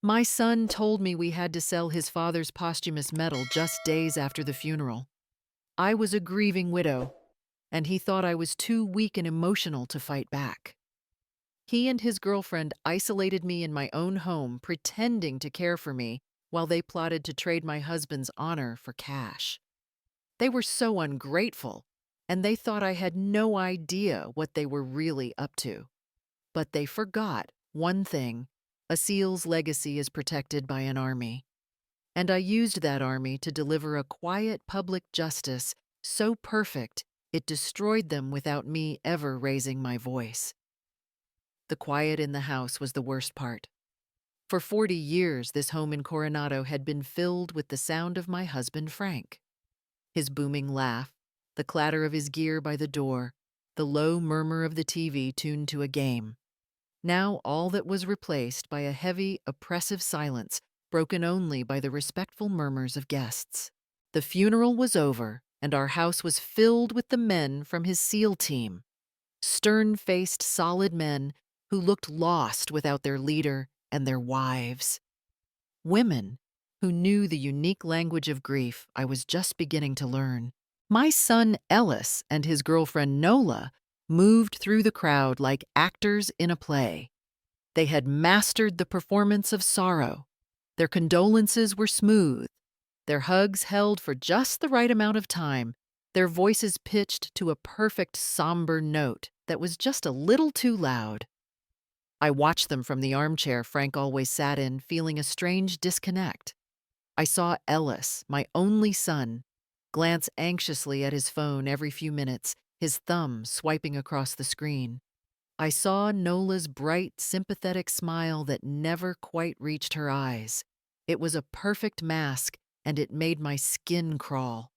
My son told me we had to sell his father's posthumous medal just days after the funeral. I was a grieving widow, and he thought I was too weak and emotional to fight back. He and his girlfriend isolated me in my own home, pretending to care for me while they plotted to trade my husband's honor for cash. They were so ungrateful, and they thought I had no idea what they were really up to. But they forgot one thing: a SEAL's legacy is protected by an army. And I used that army to deliver a quiet public justice so perfect it destroyed them without me ever raising my voice. The quiet in the house was the worst part. For 40 years, this home in Coronado had been filled with the sound of my husband, Frank. His booming laugh, the clatter of his gear by the door, the low murmur of the TV tuned to a game. Now all that was replaced by a heavy, oppressive silence, broken only by the respectful murmurs of guests. The funeral was over, and our house was filled with the men from his SEAL team. Stern-faced, solid men who looked lost without their leader and their wives. Women who knew the unique language of grief I was just beginning to learn. My son Ellis and his girlfriend Nola moved through the crowd like actors in a play. They had mastered the performance of sorrow. Their condolences were smooth, their hugs held for just the right amount of time, their voices pitched to a perfect somber note that was just a little too loud. I watched them from the armchair Frank always sat in, feeling a strange disconnect. I saw Ellis, my only son, glance anxiously at his phone every few minutes, his thumb swiping across the screen. I saw Nola's bright, sympathetic smile that never quite reached her eyes. It was a perfect mask, and it made my skin crawl.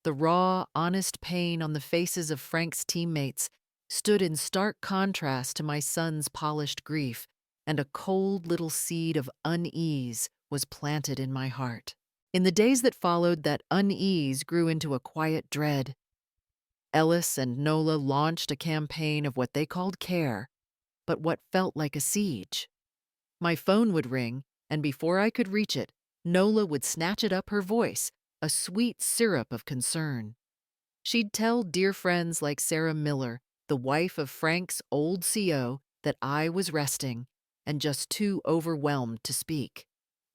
The raw, honest pain on the faces of Frank's teammates stood in stark contrast to my son's polished grief, and a cold little seed of unease was planted in my heart. In the days that followed, that unease grew into a quiet dread. Ellis and Nola launched a campaign of what they called care, but what felt like a siege. My phone would ring, and before I could reach it, Nola would snatch it up, her voice a sweet syrup of concern. She'd tell dear friends like Sarah Miller, the wife of Frank's old CO, that I was resting and just too overwhelmed to speak.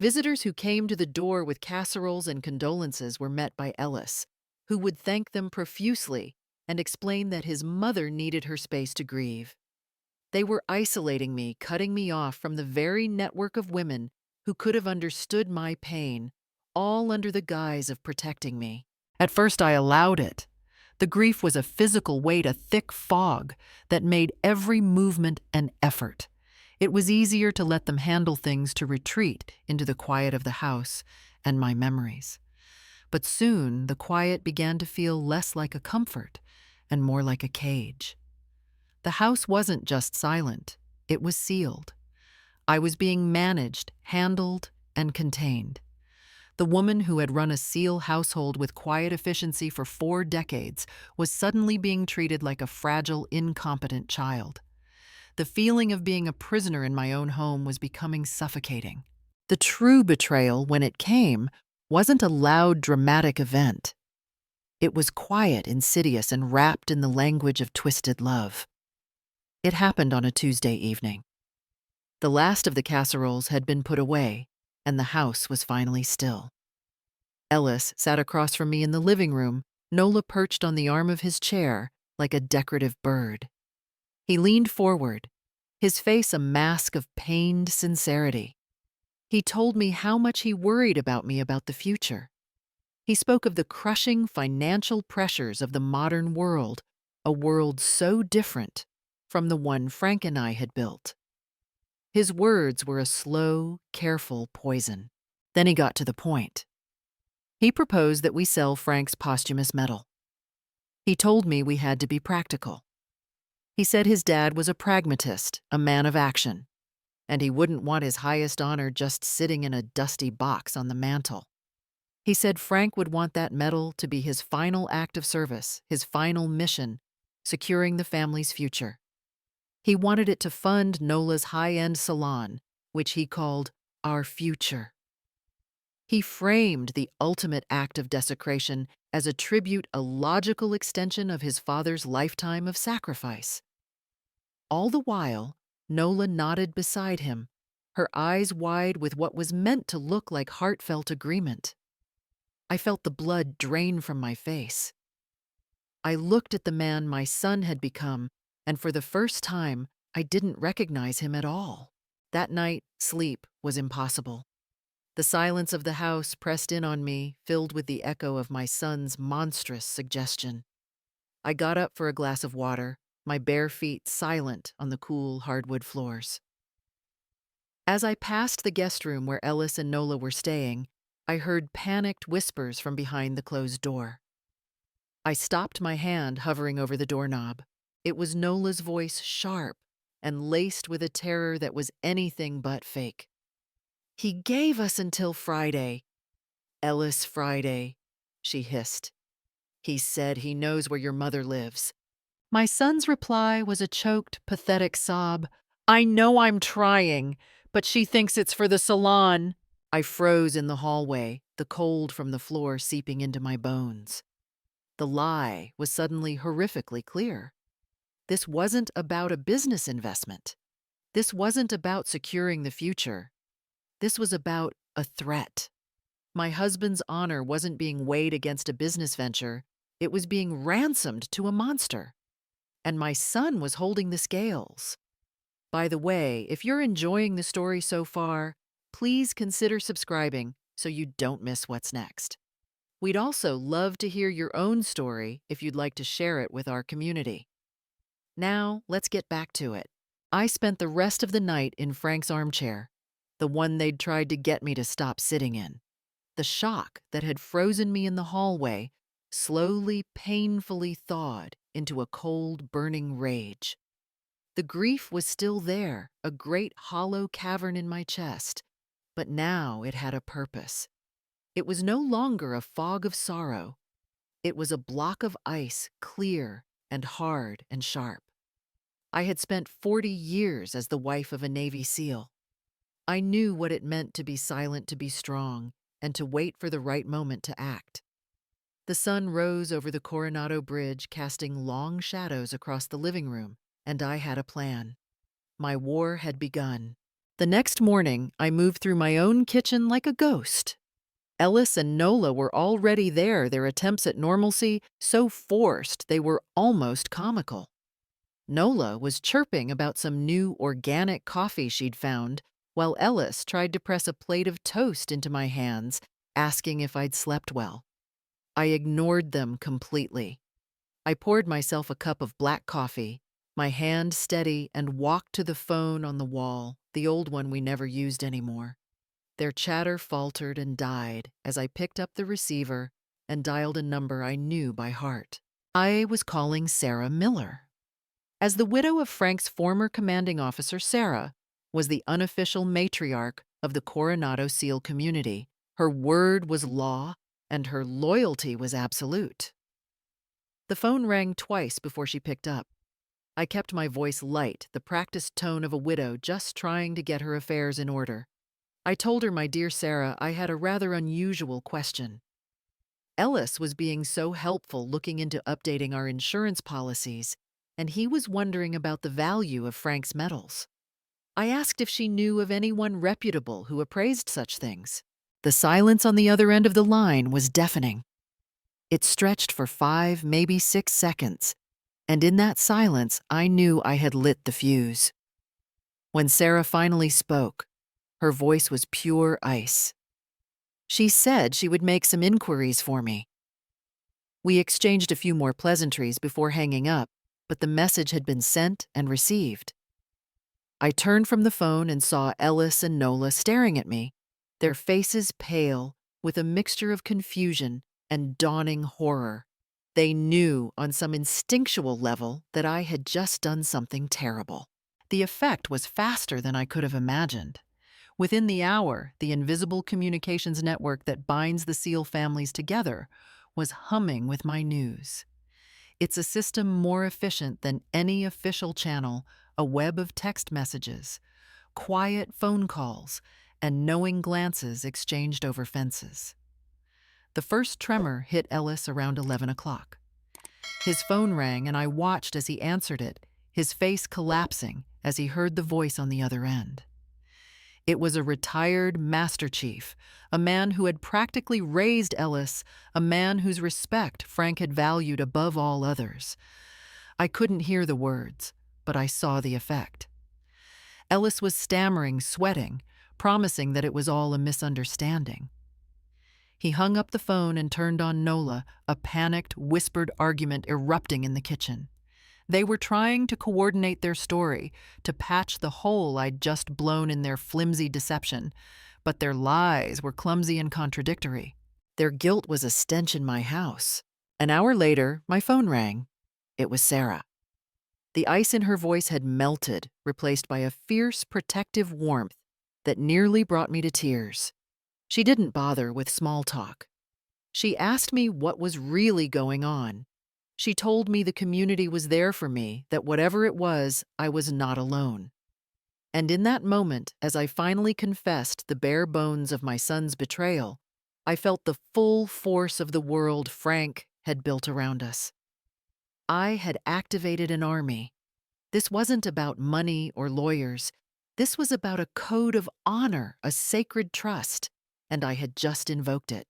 Visitors who came to the door with casseroles and condolences were met by Ellis, who would thank them profusely and explain that his mother needed her space to grieve. They were isolating me, cutting me off from the very network of women who could have understood my pain, all under the guise of protecting me. At first I allowed it. The grief was a physical weight, a thick fog that made every movement an effort. It was easier to let them handle things, to retreat into the quiet of the house and my memories. But soon the quiet began to feel less like a comfort and more like a cage. The house wasn't just silent, it was sealed. I was being managed, handled, and contained. The woman who had run a SEAL household with quiet efficiency for 4 decades was suddenly being treated like a fragile, incompetent child. The feeling of being a prisoner in my own home was becoming suffocating. The true betrayal, when it came, wasn't a loud, dramatic event. It was quiet, insidious, and wrapped in the language of twisted love. It happened on a Tuesday evening. The last of the casseroles had been put away, and the house was finally still. Ellis sat across from me in the living room, Nola perched on the arm of his chair like a decorative bird. He leaned forward, his face a mask of pained sincerity. He told me how much he worried about me, about the future. He spoke of the crushing financial pressures of the modern world, a world so different from the one Frank and I had built. His words were a slow, careful poison. Then he got to the point. He proposed that we sell Frank's posthumous medal. He told me we had to be practical. He said his dad was a pragmatist, a man of action, and he wouldn't want his highest honor just sitting in a dusty box on the mantle. He said Frank would want that medal to be his final act of service, his final mission, securing the family's future. He wanted it to fund Nola's high-end salon, which he called our future. He framed the ultimate act of desecration as a tribute, a logical extension of his father's lifetime of sacrifice. All the while, Nola nodded beside him, her eyes wide with what was meant to look like heartfelt agreement. I felt the blood drain from my face. I looked at the man my son had become, and for the first time, I didn't recognize him at all. That night, sleep was impossible. The silence of the house pressed in on me, filled with the echo of my son's monstrous suggestion. I got up for a glass of water, my bare feet silent on the cool hardwood floors. As I passed the guest room where Ellis and Nola were staying, I heard panicked whispers from behind the closed door. I stopped my hand hovering over the doorknob. It was Nola's voice, sharp and laced with a terror that was anything but fake. "He gave us until Friday." "Ellis Friday," she hissed. "He said he knows where your mother lives." My son's reply was a choked, pathetic sob. "I know I'm trying, but she thinks it's for the salon." I froze in the hallway, the cold from the floor seeping into my bones. The lie was suddenly horrifically clear. This wasn't about a business investment. This wasn't about securing the future. This was about a threat. My husband's honor wasn't being weighed against a business venture. It was being ransomed to a monster. And my son was holding the scales. By the way, if you're enjoying the story so far, please consider subscribing so you don't miss what's next. We'd also love to hear your own story if you'd like to share it with our community. Now, let's get back to it. I spent the rest of the night in Frank's armchair, the one they'd tried to get me to stop sitting in. The shock that had frozen me in the hallway slowly, painfully thawed into a cold, burning rage. The grief was still there, a great hollow cavern in my chest, but now it had a purpose. It was no longer a fog of sorrow. It was a block of ice, clear and hard and sharp. I had spent 40 years as the wife of a Navy SEAL. I knew what it meant to be silent, to be strong, and to wait for the right moment to act. The sun rose over the Coronado Bridge, casting long shadows across the living room, and I had a plan. My war had begun. The next morning, I moved through my own kitchen like a ghost. Ellis and Nola were already there, their attempts at normalcy so forced they were almost comical. Nola was chirping about some new organic coffee she'd found, while Ellis tried to press a plate of toast into my hands, asking if I'd slept well. I ignored them completely. I poured myself a cup of black coffee, my hand steady, and walked to the phone on the wall, the old one we never used anymore. Their chatter faltered and died as I picked up the receiver and dialed a number I knew by heart. I was calling Sarah Miller. As the widow of Frank's former commanding officer, Sarah was the unofficial matriarch of the Coronado SEAL community. Her word was law, and her loyalty was absolute. The phone rang twice before she picked up. I kept my voice light, the practiced tone of a widow just trying to get her affairs in order. I told her, "My dear Sarah, I had a rather unusual question." Ellis was being so helpful looking into updating our insurance policies, and he was wondering about the value of Frank's medals. I asked if she knew of anyone reputable who appraised such things. The silence on the other end of the line was deafening. It stretched for 5, maybe 6 seconds, and in that silence, I knew I had lit the fuse. When Sarah finally spoke, her voice was pure ice. She said she would make some inquiries for me. We exchanged a few more pleasantries before hanging up, but the message had been sent and received. I turned from the phone and saw Ellis and Nola staring at me, their faces pale with a mixture of confusion and dawning horror. They knew on some instinctual level that I had just done something terrible. The effect was faster than I could have imagined. Within the hour, the invisible communications network that binds the SEAL families together was humming with my news. It's a system more efficient than any official channel, a web of text messages, quiet phone calls, and knowing glances exchanged over fences. The first tremor hit Ellis around 11 o'clock. His phone rang and I watched as he answered it, his face collapsing as he heard the voice on the other end. It was a retired Master Chief, a man who had practically raised Ellis, a man whose respect Frank had valued above all others. I couldn't hear the words, but I saw the effect. Ellis was stammering, sweating, promising that it was all a misunderstanding. He hung up the phone and turned on Nola, a panicked, whispered argument erupting in the kitchen. They were trying to coordinate their story, to patch the hole I'd just blown in their flimsy deception, but their lies were clumsy and contradictory. Their guilt was a stench in my house. An hour later, my phone rang. It was Sarah. The ice in her voice had melted, replaced by a fierce, protective warmth that nearly brought me to tears. She didn't bother with small talk. She asked me what was really going on. She told me the community was there for me, that whatever it was, I was not alone. And in that moment, as I finally confessed the bare bones of my son's betrayal, I felt the full force of the world Frank had built around us. I had activated an army. This wasn't about money or lawyers. This was about a code of honor, a sacred trust, and I had just invoked it.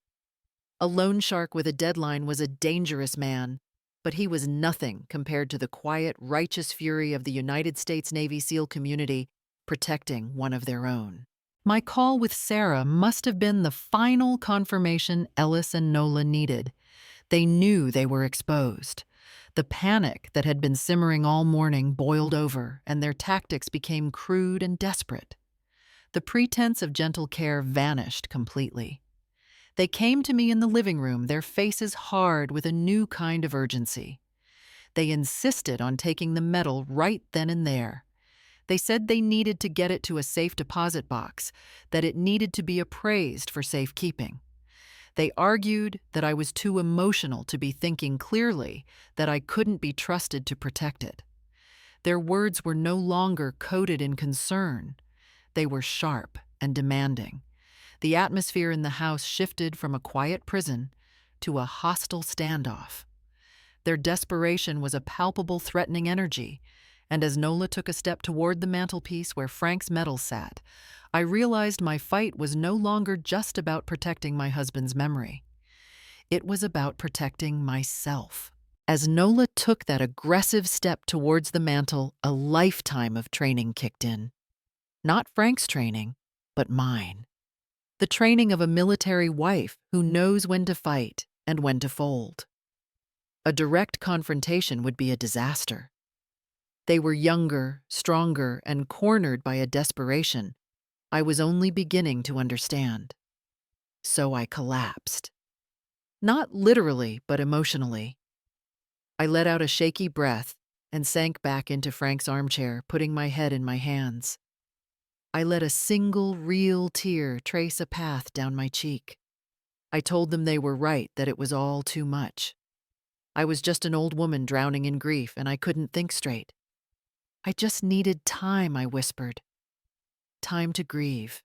A loan shark with a deadline was a dangerous man, but he was nothing compared to the quiet, righteous fury of the United States Navy SEAL community protecting one of their own. My call with Sarah must have been the final confirmation Ellis and Nola needed. They knew they were exposed. The panic that had been simmering all morning boiled over, and their tactics became crude and desperate. The pretense of gentle care vanished completely. They came to me in the living room, their faces hard with a new kind of urgency. They insisted on taking the metal right then and there. They said they needed to get it to a safe deposit box, that it needed to be appraised for safekeeping. They argued that I was too emotional to be thinking clearly, that I couldn't be trusted to protect it. Their words were no longer coded in concern. They were sharp and demanding. The atmosphere in the house shifted from a quiet prison to a hostile standoff. Their desperation was a palpable, threatening energy, and as Nola took a step toward the mantelpiece where Frank's medal sat, I realized my fight was no longer just about protecting my husband's memory. It was about protecting myself. As Nola took that aggressive step towards the mantel, a lifetime of training kicked in. Not Frank's training, but mine. The training of a military wife who knows when to fight and when to fold. A direct confrontation would be a disaster. They were younger, stronger, and cornered by a desperation I was only beginning to understand. So I collapsed. Not literally, but emotionally. I let out a shaky breath and sank back into Frank's armchair, putting my head in my hands. I let a single real tear trace a path down my cheek. I told them they were right, that it was all too much. I was just an old woman drowning in grief, and I couldn't think straight. I just needed time, I whispered. Time to grieve.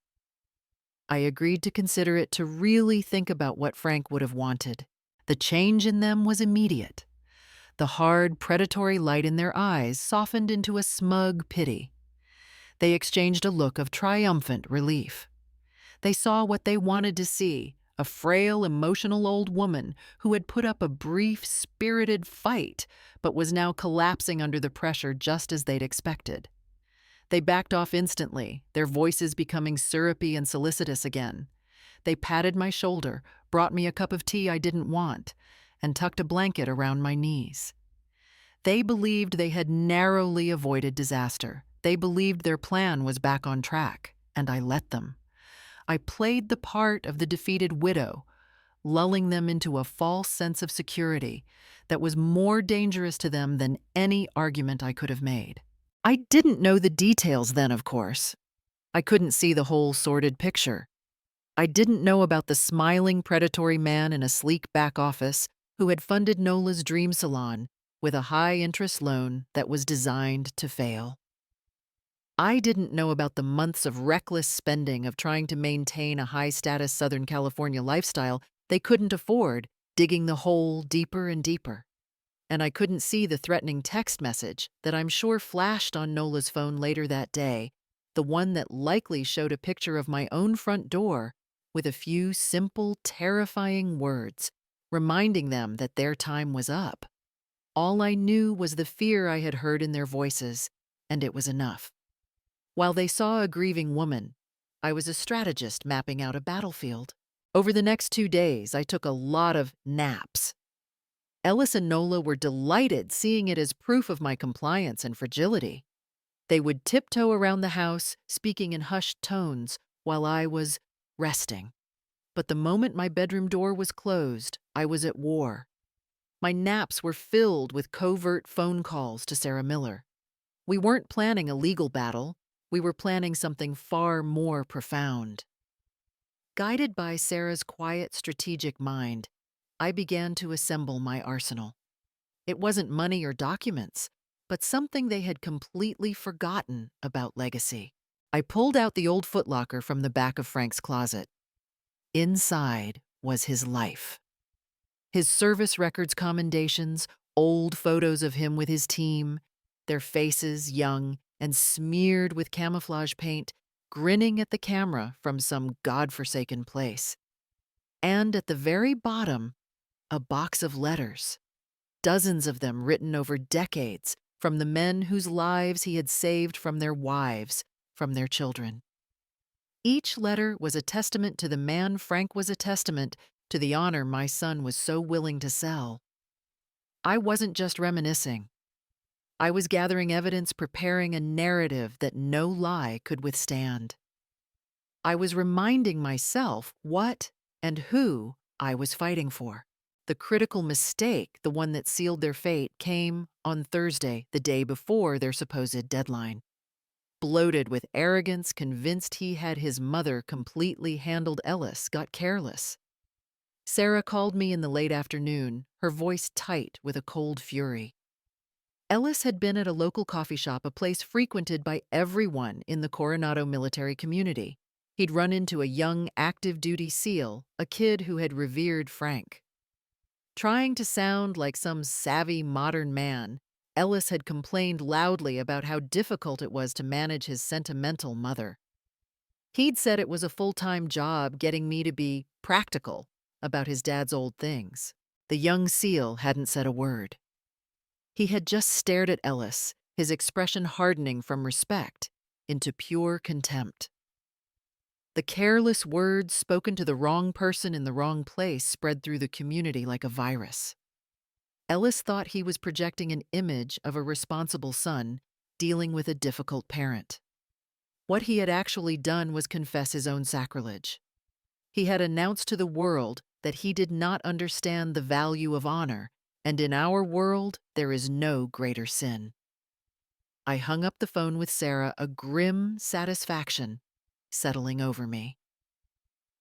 I agreed to consider it, to really think about what Frank would have wanted. The change in them was immediate. The hard, predatory light in their eyes softened into a smug pity. They exchanged a look of triumphant relief. They saw what they wanted to see, a frail, emotional old woman who had put up a brief, spirited fight, but was now collapsing under the pressure just as they'd expected. They backed off instantly, their voices becoming syrupy and solicitous again. They patted my shoulder, brought me a cup of tea I didn't want, and tucked a blanket around my knees. They believed they had narrowly avoided disaster. They believed their plan was back on track, and I let them. I played the part of the defeated widow, lulling them into a false sense of security that was more dangerous to them than any argument I could have made. I didn't know the details then, of course. I couldn't see the whole sordid picture. I didn't know about the smiling, predatory man in a sleek back office who had funded Nola's dream salon with a high-interest loan that was designed to fail. I didn't know about the months of reckless spending of trying to maintain a high-status Southern California lifestyle they couldn't afford, digging the hole deeper and deeper. And I couldn't see the threatening text message that I'm sure flashed on Nola's phone later that day, the one that likely showed a picture of my own front door with a few simple, terrifying words, reminding them that their time was up. All I knew was the fear I had heard in their voices, and it was enough. While they saw a grieving woman, I was a strategist mapping out a battlefield. Over the next 2 days, I took a lot of naps. Ellis and Nola were delighted, seeing it as proof of my compliance and fragility. They would tiptoe around the house, speaking in hushed tones, while I was resting. But the moment my bedroom door was closed, I was at war. My naps were filled with covert phone calls to Sarah Miller. We weren't planning a legal battle, we were planning something far more profound. Guided by Sarah's quiet, strategic mind, I began to assemble my arsenal. It wasn't money or documents, but something they had completely forgotten about legacy. I pulled out the old footlocker from the back of Frank's closet. Inside was his life. His service records commendations, old photos of him with his team, their faces young and smeared with camouflage paint, grinning at the camera from some godforsaken place. And at the very bottom, a box of letters, dozens of them written over decades from the men whose lives he had saved from their wives, from their children. Each letter was a testament to the man Frank was a testament to the honor my son was so willing to sell. I wasn't just reminiscing. I was gathering evidence, preparing a narrative that no lie could withstand. I was reminding myself what and who I was fighting for. The critical mistake, the one that sealed their fate, came on Thursday, the day before their supposed deadline. Bloated with arrogance, convinced he had his mother completely handled Ellis, got careless. Sarah called me in the late afternoon, her voice tight with a cold fury. Ellis had been at a local coffee shop, a place frequented by everyone in the Coronado military community. He'd run into a young active-duty SEAL, a kid who had revered Frank. Trying to sound like some savvy modern man, Ellis had complained loudly about how difficult it was to manage his sentimental mother. He'd said it was a full-time job getting me to be practical about his dad's old things. The young SEAL hadn't said a word. He had just stared at Ellis, his expression hardening from respect into pure contempt. The careless words spoken to the wrong person in the wrong place spread through the community like a virus. Ellis thought he was projecting an image of a responsible son dealing with a difficult parent. What he had actually done was confess his own sacrilege. He had announced to the world that he did not understand the value of honor, and in our world there is no greater sin. I hung up the phone with Sarah, a grim satisfaction settling over me.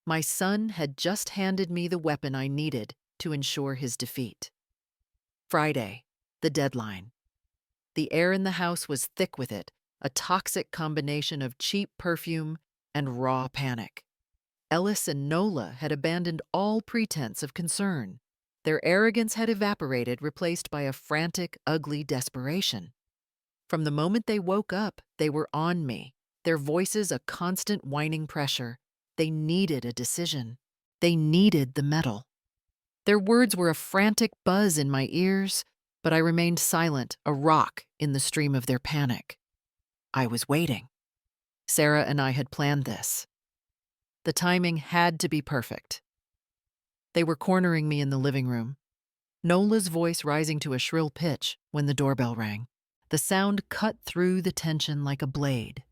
My son had just handed me the weapon I needed to ensure his defeat. Friday, the deadline. The air in the house was thick with it, a toxic combination of cheap perfume and raw panic. Ellis and Nola had abandoned all pretense of concern. Their arrogance had evaporated, replaced by a frantic, ugly desperation. From the moment they woke up, they were on me, their voices a constant whining pressure. They needed a decision. They needed the medal. Their words were a frantic buzz in my ears, but I remained silent, a rock in the stream of their panic. I was waiting. Sarah and I had planned this. The timing had to be perfect. They were cornering me in the living room, Nola's voice rising to a shrill pitch when the doorbell rang. The sound cut through the tension like a blade.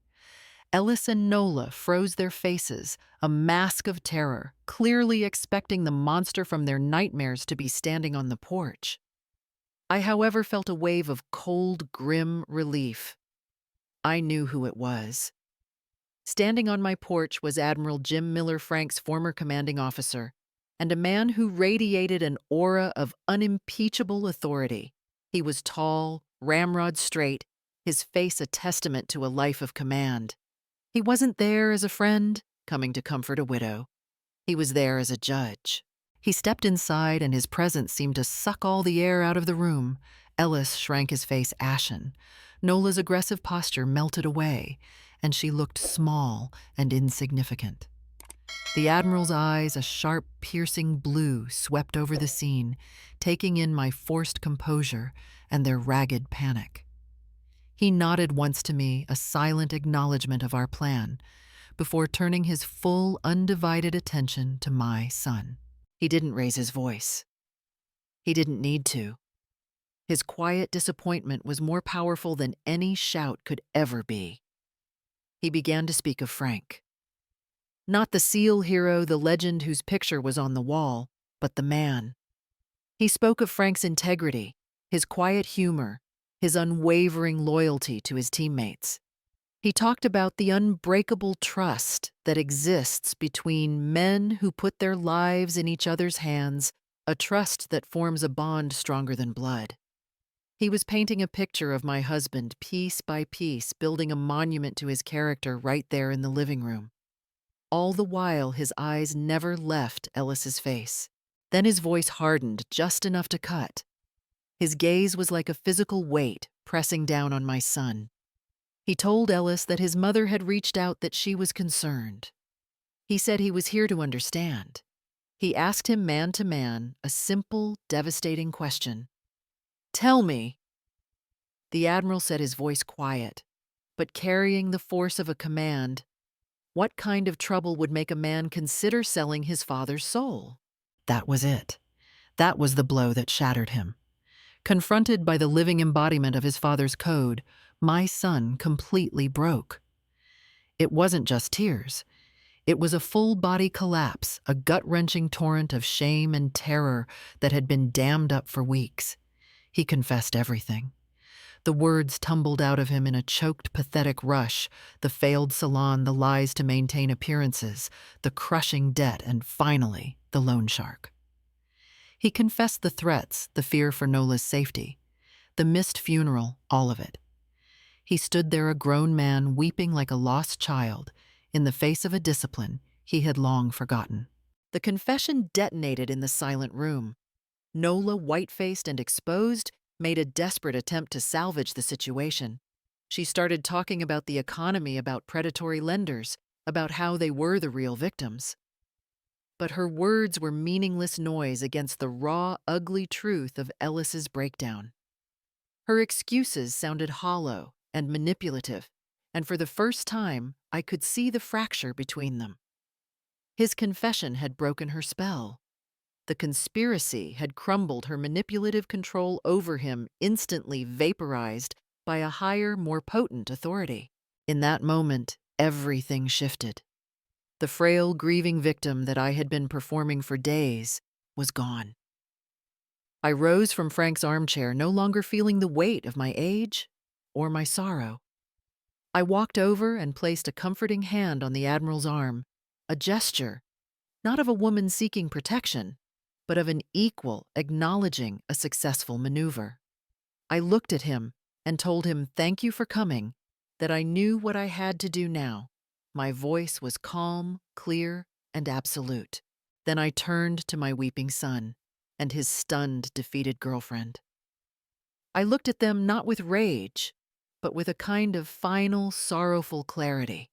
Ellis and Nola froze their faces, a mask of terror, clearly expecting the monster from their nightmares to be standing on the porch. I, however, felt a wave of cold, grim relief. I knew who it was. Standing on my porch was Admiral Jim Miller, Frank's former commanding officer, and a man who radiated an aura of unimpeachable authority. He was tall, ramrod straight, his face a testament to a life of command. He wasn't there as a friend, coming to comfort a widow. He was there as a judge. He stepped inside, and his presence seemed to suck all the air out of the room. Ellis shrank, his face ashen. Nola's aggressive posture melted away, and she looked small and insignificant. The Admiral's eyes, a sharp, piercing blue, swept over the scene, taking in my forced composure and their ragged panic. He nodded once to me, a silent acknowledgement of our plan, before turning his full, undivided attention to my son. He didn't raise his voice. He didn't need to. His quiet disappointment was more powerful than any shout could ever be. He began to speak of Frank. Not the SEAL hero, the legend whose picture was on the wall, but the man. He spoke of Frank's integrity, his quiet humor, his unwavering loyalty to his teammates. He talked about the unbreakable trust that exists between men who put their lives in each other's hands, a trust that forms a bond stronger than blood. He was painting a picture of my husband, piece by piece, building a monument to his character right there in the living room. All the while, his eyes never left Ellis's face. Then his voice hardened just enough to cut. His gaze was like a physical weight pressing down on my son. He told Ellis that his mother had reached out, that she was concerned. He said he was here to understand. He asked him man to man a simple, devastating question. "Tell me." The Admiral said, his voice quiet, but carrying the force of a command, what kind of trouble would make a man consider selling his father's soul? That was it. That was the blow that shattered him. Confronted by the living embodiment of his father's code, my son completely broke. It wasn't just tears. It was a full-body collapse, a gut-wrenching torrent of shame and terror that had been dammed up for weeks. He confessed everything. The words tumbled out of him in a choked, pathetic rush: the failed salon, the lies to maintain appearances, the crushing debt, and finally, the loan shark. He confessed the threats, the fear for Nola's safety, the missed funeral, all of it. He stood there, a grown man, weeping like a lost child, in the face of a discipline he had long forgotten. The confession detonated in the silent room. Nola, white-faced and exposed, made a desperate attempt to salvage the situation. She started talking about the economy, about predatory lenders, about how they were the real victims. But her words were meaningless noise against the raw, ugly truth of Ellis's breakdown. Her excuses sounded hollow and manipulative, and for the first time, I could see the fracture between them. His confession had broken her spell. The conspiracy had crumbled her manipulative control over him, instantly vaporized by a higher, more potent authority. In that moment, everything shifted. The frail, grieving victim that I had been performing for days was gone. I rose from Frank's armchair, no longer feeling the weight of my age or my sorrow. I walked over and placed a comforting hand on the Admiral's arm, a gesture, not of a woman seeking protection, but of an equal acknowledging a successful maneuver. I looked at him and told him, "Thank you for coming," that I knew what I had to do now. My voice was calm, clear, and absolute. Then I turned to my weeping son and his stunned, defeated girlfriend. I looked at them not with rage, but with a kind of final, sorrowful clarity.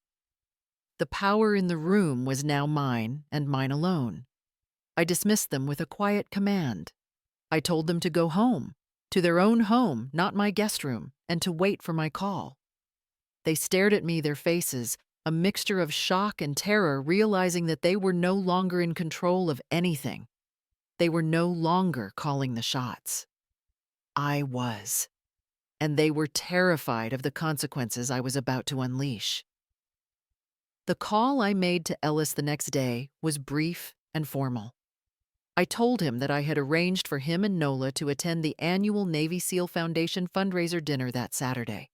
The power in the room was now mine and mine alone. I dismissed them with a quiet command. I told them to go home, to their own home, not my guest room, and to wait for my call. They stared at me, their faces a mixture of shock and terror, realizing that they were no longer in control of anything. They were no longer calling the shots. I was. And they were terrified of the consequences I was about to unleash. The call I made to Ellis the next day was brief and formal. I told him that I had arranged for him and Nola to attend the annual Navy SEAL Foundation fundraiser dinner that Saturday.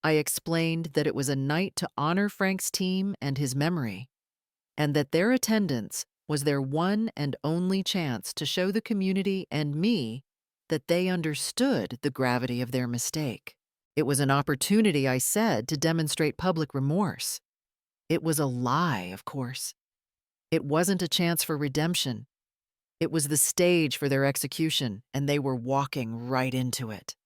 I explained that it was a night to honor Frank's team and his memory, and that their attendance was their one and only chance to show the community and me that they understood the gravity of their mistake. It was an opportunity, I said, to demonstrate public remorse. It was a lie, of course. It wasn't a chance for redemption. It was the stage for their execution, and they were walking right into it.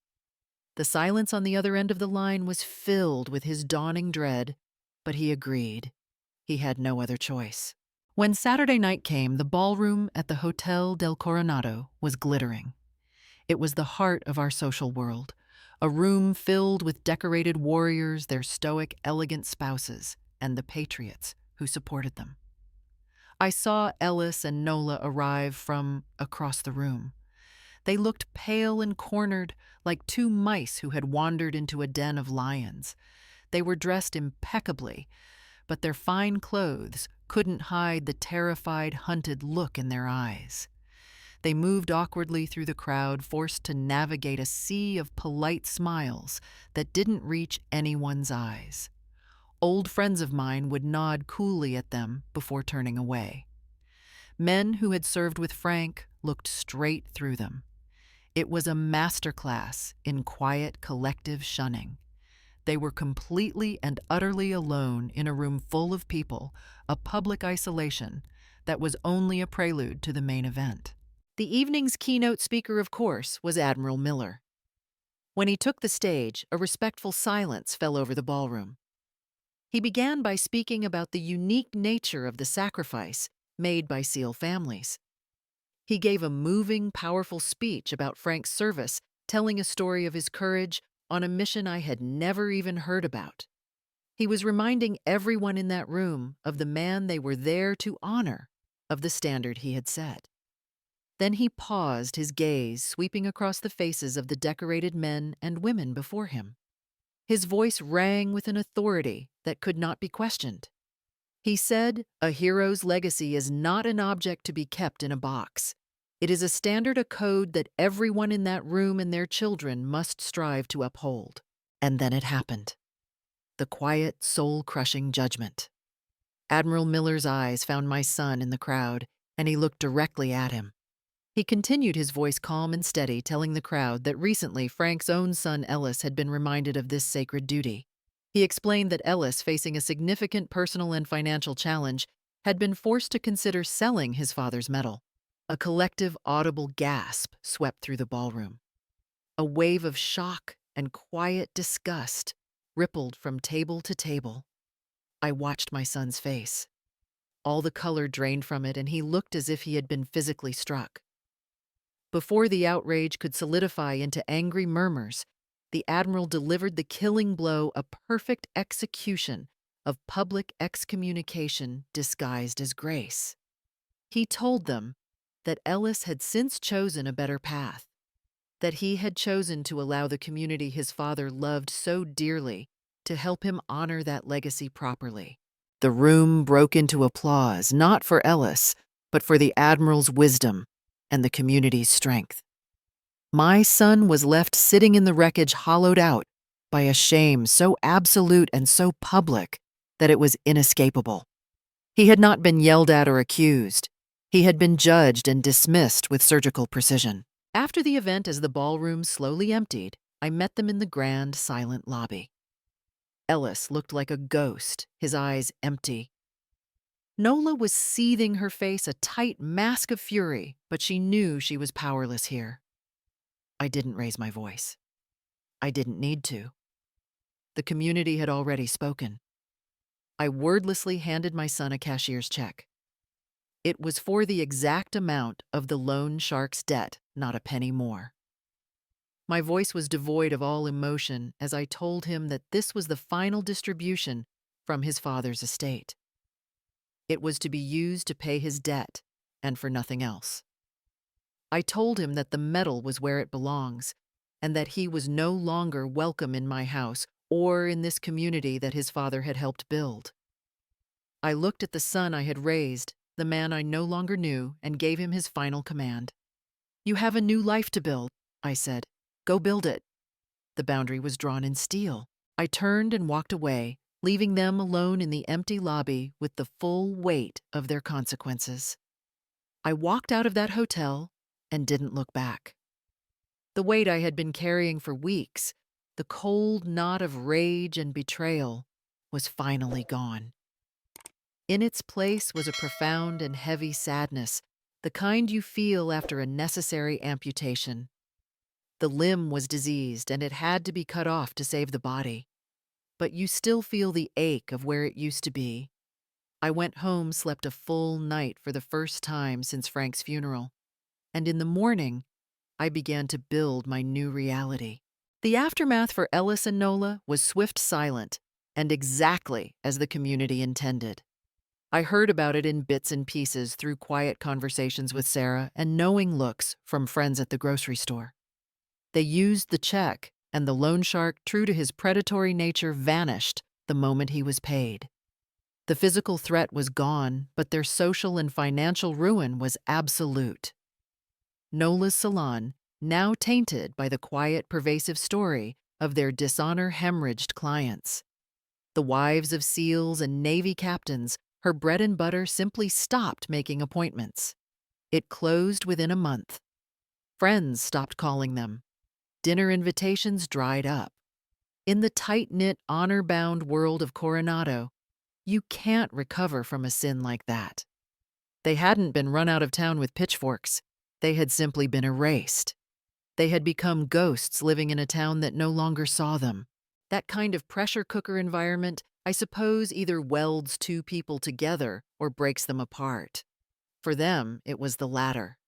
The silence on the other end of the line was filled with his dawning dread, but he agreed. He had no other choice. When Saturday night came, the ballroom at the Hotel del Coronado was glittering. It was the heart of our social world, a room filled with decorated warriors, their stoic, elegant spouses, and the patriots who supported them. I saw Ellis and Nola arrive from across the room. They looked pale and cornered, like two mice who had wandered into a den of lions. They were dressed impeccably, but their fine clothes couldn't hide the terrified, hunted look in their eyes. They moved awkwardly through the crowd, forced to navigate a sea of polite smiles that didn't reach anyone's eyes. Old friends of mine would nod coolly at them before turning away. Men who had served with Frank looked straight through them. It was a masterclass in quiet, collective shunning. They were completely and utterly alone in a room full of people, a public isolation that was only a prelude to the main event. The evening's keynote speaker, of course, was Admiral Miller. When he took the stage, a respectful silence fell over the ballroom. He began by speaking about the unique nature of the sacrifice made by SEAL families. He gave a moving, powerful speech about Frank's service, telling a story of his courage on a mission I had never even heard about. He was reminding everyone in that room of the man they were there to honor, of the standard he had set. Then he paused, his gaze sweeping across the faces of the decorated men and women before him. His voice rang with an authority that could not be questioned. He said, "A hero's legacy is not an object to be kept in a box. It is a standard, a code that everyone in that room and their children must strive to uphold." And then it happened. The quiet, soul-crushing judgment. Admiral Miller's eyes found my son in the crowd, and he looked directly at him. He continued, his voice calm and steady, telling the crowd that recently Frank's own son Ellis had been reminded of this sacred duty. He explained that Ellis, facing a significant personal and financial challenge, had been forced to consider selling his father's medal. A collective, audible gasp swept through the ballroom. A wave of shock and quiet disgust rippled from table to table. I watched my son's face. All the color drained from it, and he looked as if he had been physically struck. Before the outrage could solidify into angry murmurs, the Admiral delivered the killing blow, a perfect execution of public excommunication disguised as grace. He told them that Ellis had since chosen a better path, that he had chosen to allow the community his father loved so dearly to help him honor that legacy properly. The room broke into applause, not for Ellis, but for the Admiral's wisdom and the community's strength. My son was left sitting in the wreckage, hollowed out by a shame so absolute and so public that it was inescapable. He had not been yelled at or accused. He had been judged and dismissed with surgical precision. After the event, as the ballroom slowly emptied, I met them in the grand, silent lobby. Ellis looked like a ghost, his eyes empty. Nola was seething, her face a tight mask of fury, but she knew she was powerless here. I didn't raise my voice. I didn't need to. The community had already spoken. I wordlessly handed my son a cashier's check. It was for the exact amount of the loan shark's debt, not a penny more. My voice was devoid of all emotion as I told him that this was the final distribution from his father's estate. It was to be used to pay his debt and for nothing else. I told him that the medal was where it belongs and that he was no longer welcome in my house or in this community that his father had helped build. I looked at the son I had raised, the man I no longer knew, and gave him his final command. "You have a new life to build," I said. "Go build it." The boundary was drawn in steel. I turned and walked away, leaving them alone in the empty lobby with the full weight of their consequences. I walked out of that hotel and didn't look back. The weight I had been carrying for weeks The cold knot of rage and betrayal was finally gone. In its place was a profound and heavy sadness, the kind you feel after a necessary amputation. The limb was diseased and it had to be cut off to save the body. But you still feel the ache of where it used to be. I went home, slept a full night for the first time since Frank's funeral, and in the morning, I began to build my new reality. The aftermath for Ellis and Nola was swift, silent, and exactly as the community intended. I heard about it in bits and pieces through quiet conversations with Sarah and knowing looks from friends at the grocery store. They used the check, and the loan shark, true to his predatory nature, vanished the moment he was paid. The physical threat was gone, but their social and financial ruin was absolute. Nola's salon, now tainted by the quiet, pervasive story of their dishonor-hemorrhaged clients. The wives of SEALs and Navy captains, her bread and butter simply stopped making appointments. It closed within a month. Friends stopped calling them. Dinner invitations dried up. In the tight-knit, honor-bound world of Coronado, you can't recover from a sin like that. They hadn't been run out of town with pitchforks. They had simply been erased. They had become ghosts living in a town that no longer saw them. That kind of pressure cooker environment, I suppose, either welds two people together or breaks them apart. For them, it was the latter.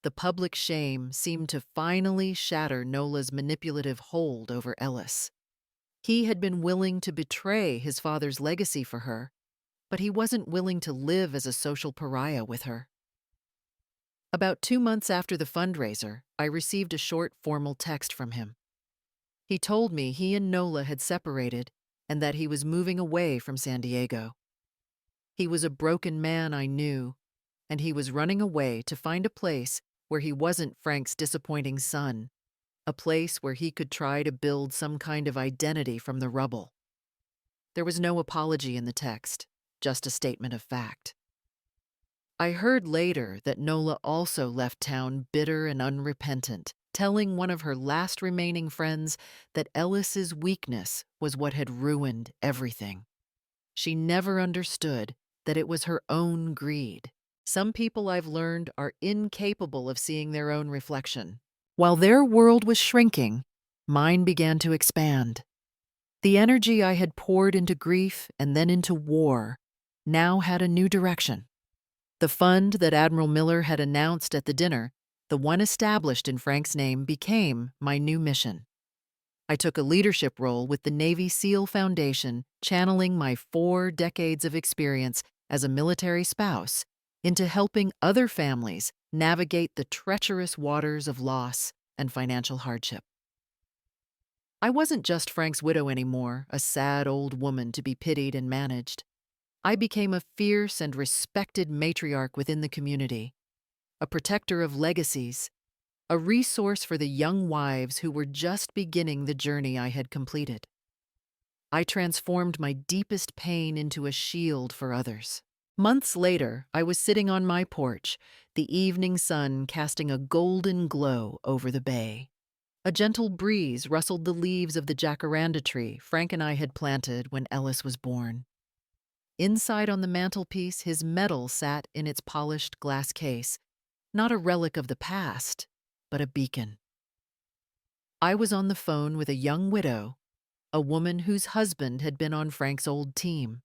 The public shame seemed to finally shatter Nola's manipulative hold over Ellis. He had been willing to betray his father's legacy for her, but he wasn't willing to live as a social pariah with her. About 2 months after the fundraiser, I received a short, formal text from him. He told me he and Nola had separated and that he was moving away from San Diego. He was a broken man, I knew, and he was running away to find a place where he wasn't Frank's disappointing son, a place where he could try to build some kind of identity from the rubble. There was no apology in the text, just a statement of fact. I heard later that Nola also left town bitter and unrepentant, telling one of her last remaining friends that Ellis's weakness was what had ruined everything. She never understood that it was her own greed. Some people, I've learned, are incapable of seeing their own reflection. While their world was shrinking, mine began to expand. The energy I had poured into grief and then into war now had a new direction. The fund that Admiral Miller had announced at the dinner, the one established in Frank's name, became my new mission. I took a leadership role with the Navy SEAL Foundation, channeling my 4 decades of experience as a military spouse into helping other families navigate the treacherous waters of loss and financial hardship. I wasn't just Frank's widow anymore, a sad old woman to be pitied and managed. I became a fierce and respected matriarch within the community, a protector of legacies, a resource for the young wives who were just beginning the journey I had completed. I transformed my deepest pain into a shield for others. Months later, I was sitting on my porch, the evening sun casting a golden glow over the bay. A gentle breeze rustled the leaves of the jacaranda tree Frank and I had planted when Ellis was born. Inside on the mantelpiece, his medal sat in its polished glass case, not a relic of the past, but a beacon. I was on the phone with a young widow, a woman whose husband had been on Frank's old team.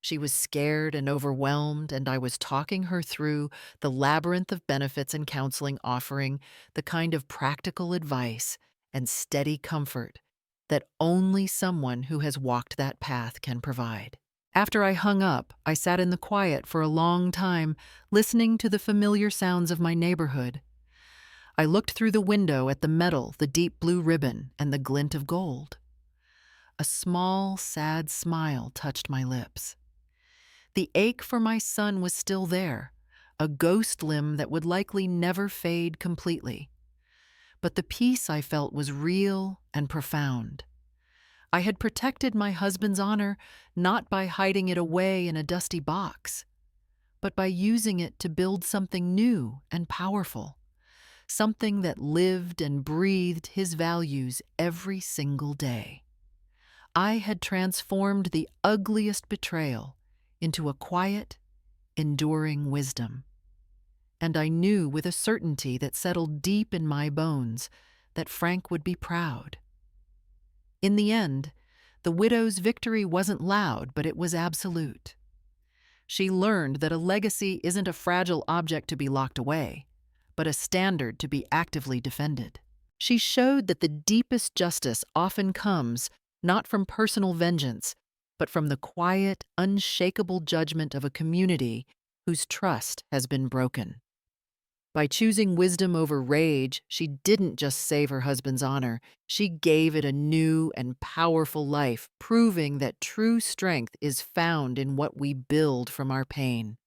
She was scared and overwhelmed, and I was talking her through the labyrinth of benefits and counseling, offering the kind of practical advice and steady comfort that only someone who has walked that path can provide. After I hung up, I sat in the quiet for a long time, listening to the familiar sounds of my neighborhood. I looked through the window at the medal, the deep blue ribbon, and the glint of gold. A small, sad smile touched my lips. The ache for my son was still there, a ghost limb that would likely never fade completely. But the peace I felt was real and profound. I had protected my husband's honor not by hiding it away in a dusty box, but by using it to build something new and powerful, something that lived and breathed his values every single day. I had transformed the ugliest betrayal into a quiet, enduring wisdom. And I knew with a certainty that settled deep in my bones that Frank would be proud. In the end, the widow's victory wasn't loud, but it was absolute. She learned that a legacy isn't a fragile object to be locked away, but a standard to be actively defended. She showed that the deepest justice often comes not from personal vengeance, but from the quiet, unshakable judgment of a community whose trust has been broken. By choosing wisdom over rage, she didn't just save her husband's honor, she gave it a new and powerful life, proving that true strength is found in what we build from our pain.